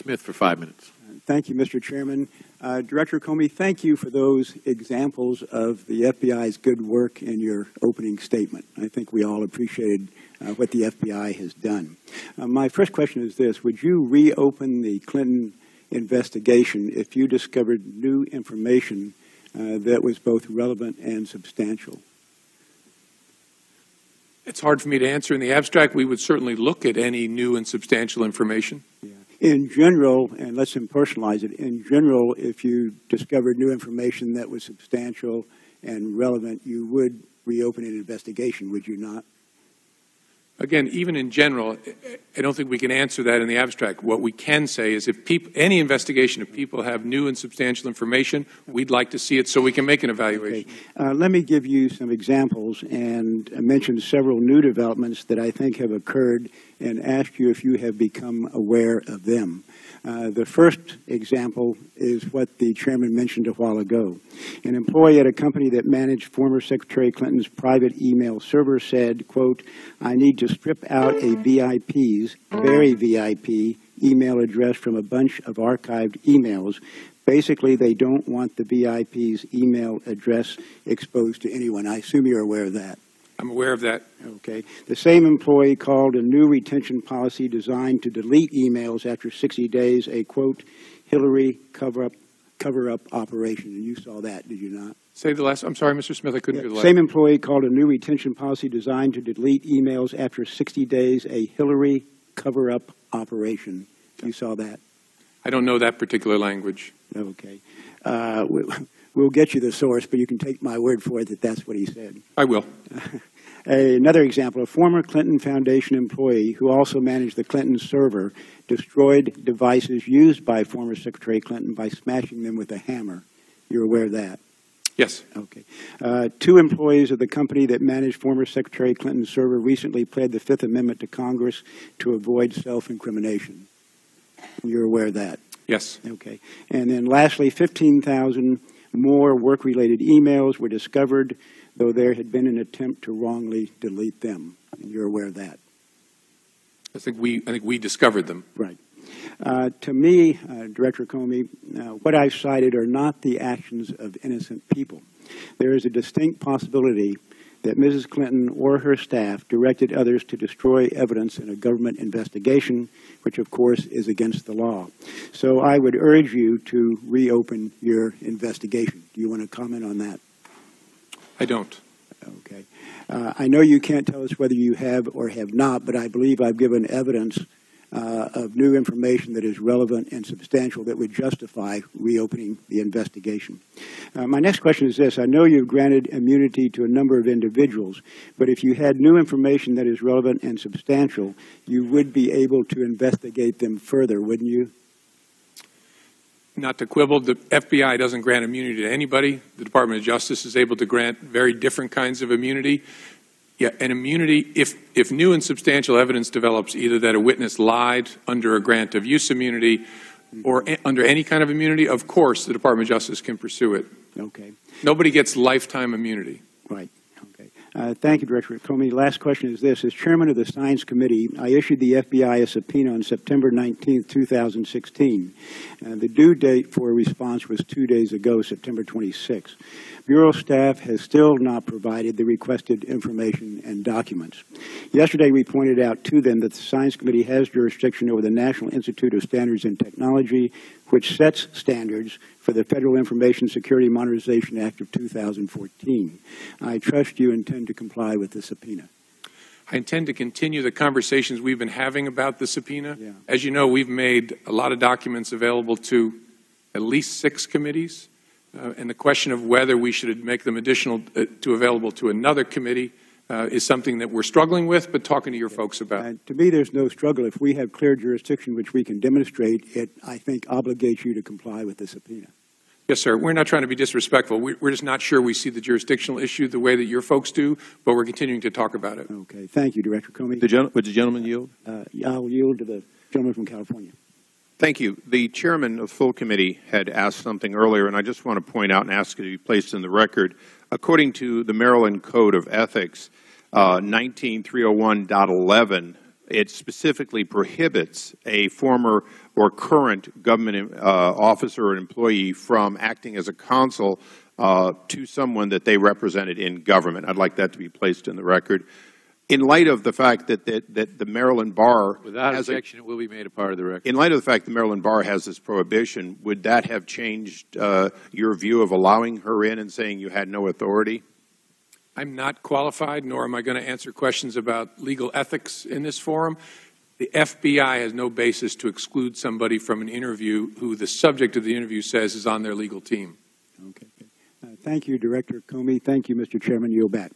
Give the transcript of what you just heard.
Smith for 5 minutes. Thank you, Mr. Chairman. Director Comey, thank you for those examples of the FBI's good work in your opening statement. I think we all appreciated what the FBI has done. My first question is this. Would you reopen the Clinton investigation if you discovered new information that was both relevant and substantial? It's hard for me to answer in the abstract. We would certainly look at any new and substantial information. Yeah. In general, and let's impersonalize it, in general, if you discovered new information that was substantial and relevant, you would reopen an investigation, would you not? Again, even in general, I don't think we can answer that in the abstract. What we can say is if any investigation, if people have new and substantial information, we'd like to see it so we can make an evaluation. Okay. Let me give you some examples and mention several new developments that I think have occurred and ask you if you have become aware of them. The first example is what the chairman mentioned a while ago. An employee at a company that managed former Secretary Clinton's private email server said, quote, "I need to strip out a VIP's, very VIP, email address from a bunch of archived emails. Basically, they don't want the VIP's email address exposed to anyone." I assume you're aware of that. I'm aware of that. Okay. The same employee called a new retention policy designed to delete emails after 60 days a, quote, Hillary cover-up operation. And you saw that, did you not? Say the last. I'm sorry, Mr. Smith, I couldn't hear the last. Same employee called a new retention policy designed to delete emails after 60 days a Hillary cover-up operation. You saw that? I don't know that particular language. Okay. We'll get you the source, but you can take my word for it that that's what he said. I will. Another example, a former Clinton Foundation employee who also managed the Clinton server destroyed devices used by former Secretary Clinton by smashing them with a hammer. You're aware of that? Yes. Okay. Two employees of the company that managed former Secretary Clinton's server recently pled the Fifth Amendment to Congress to avoid self-incrimination. You're aware of that? Yes. Okay. And then lastly, 15,000 more work-related emails were discovered, though there had been an attempt to wrongly delete them. And you're aware of that? I think we discovered them. Right. To me, Director Comey, what I've cited are not the actions of innocent people. There is a distinct possibility that Mrs. Clinton or her staff directed others to destroy evidence in a government investigation, which of course is against the law. So I would urge you to reopen your investigation. Do you want to comment on that? I don't. Okay. I know you can't tell us whether you have or have not, but I believe I've given evidence of new information that is relevant and substantial that would justify reopening the investigation. My next question is this. I know you've granted immunity to a number of individuals, but if you had new information that is relevant and substantial, you would be able to investigate them further, wouldn't you? Not to quibble, the FBI doesn't grant immunity to anybody. The Department of Justice is able to grant very different kinds of immunity. Yeah, and immunity, if new and substantial evidence develops, either that a witness lied under a grant of use immunity or under any kind of immunity, of course the Department of Justice can pursue it. Okay. Nobody gets lifetime immunity. Right. Okay. Thank you, Director Comey. Last question is this. As chairman of the Science Committee, I issued the FBI a subpoena on September 19, 2016. The due date for a response was 2 days ago, September 26. Bureau staff has still not provided the requested information and documents. Yesterday, we pointed out to them that the Science Committee has jurisdiction over the National Institute of Standards and Technology, which sets standards for the Federal Information Security Modernization Act of 2014. I trust you intend to comply with the subpoena. I intend to continue the conversations we've been having about the subpoena. Yeah. As you know, we've made a lot of documents available to at least 6 committees. And the question of whether we should make them available to another committee is something that we're struggling with, but talking to your folks about. To me, there's no struggle. If we have clear jurisdiction, which we can demonstrate, it, I think, obligates you to comply with the subpoena. Yes, sir. We're not trying to be disrespectful. We're just not sure we see the jurisdictional issue the way that your folks do, but we're continuing to talk about it. Okay. Thank you, Director Comey. Would the gentleman yield? I'll yield to the gentleman from California. Thank you. The chairman of the full committee had asked something earlier, and I just want to point out and ask it to be placed in the record. According to the Maryland Code of Ethics, 19301.11 it specifically prohibits a former or current government officer or employee from acting as a counsel to someone that they represented in government. I'd like that to be placed in the record. In light of the fact that the Maryland Bar Without objection, it will be made a part of the record. in light of the fact the Maryland Bar has this prohibition, would that have changed your view of allowing her in and saying you had no authority? I'm not qualified, nor am I going to answer questions about legal ethics in this forum. The FBI has no basis to exclude somebody from an interview who the subject of the interview says is on their legal team. Okay. Thank you, Director Comey. Thank you, Mr. Chairman. Yield back.